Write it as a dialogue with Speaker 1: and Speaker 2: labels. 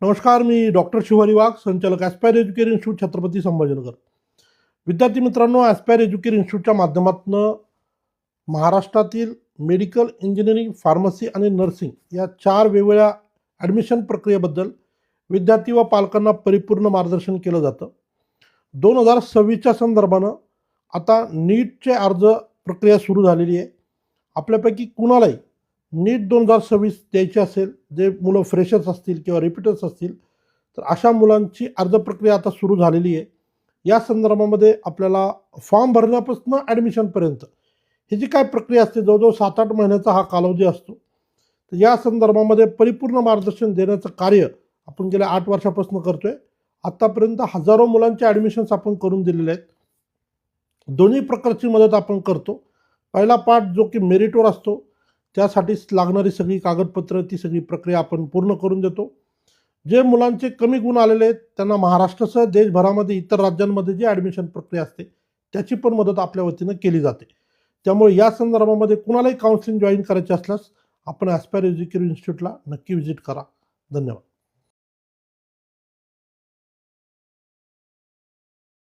Speaker 1: नमस्कार, मी डॉक्टर शिवारी वाघ, संचालक aspire एज्युकेर institute, Chhatrapati Sambhajinagar. विद्यार्थी मित्रांनो, ॲस्पायर एज्युकेर इन्स्टिट्यूटच्या माध्यमातून महाराष्ट्रातील मेडिकल, इंजिनिअरिंग, फार्मसी आणि नर्सिंग या 4 वेगवेगळ्या ॲडमिशन प्रक्रियेबद्दल विद्यार्थी व पालकांना परिपूर्ण मार्गदर्शन केलं जातं. 2026च्या संदर्भानं आता नीटचे अर्ज प्रक्रिया सुरू झालेली आहे. आपल्यापैकी कुणालाही नीट 2026 द्यायची असेल, जे मुलं फ्रेशर्स असतील किंवा रिपीटर्स असतील, तर अशा मुलांची अर्ज प्रक्रिया आता सुरू झालेली आहे. या संदर्भामध्ये आपल्याला फॉर्म भरण्यापासून ॲडमिशनपर्यंत ही जी काय प्रक्रिया असते, जवळजवळ 7-8 महिन्याचा हा कालावधी असतो. तर या संदर्भामध्ये परिपूर्ण मार्गदर्शन देण्याचं कार्य आपण गेल्या 8 वर्षापासून करतोय. आत्तापर्यंत हजारो मुलांचे ॲडमिशन्स आपण करून दिलेले आहेत. दोन्ही प्रकारची मदत आपण करतो. पहिला पार्ट जो की मेरिटवर असतो, त्यासाठी लागणारी सगळी कागदपत्र, ती सगळी प्रक्रिया आपण पूर्ण करून देतो. जे मुलांचे कमी गुण आलेले आहेत त्यांना महाराष्ट्रासह देशभरामध्ये इतर राज्यांमध्ये जी ॲडमिशन प्रक्रिया असते त्याची पण मदत आपल्या वतीनं केली जाते. त्यामुळे या संदर्भामध्ये कुणालाही काउन्सिलिंग जॉईन करायचे असल्यास आपण ॲस्पायर एज्युकेर इन्स्टिट्यूटला नक्की व्हिजिट करा. धन्यवाद.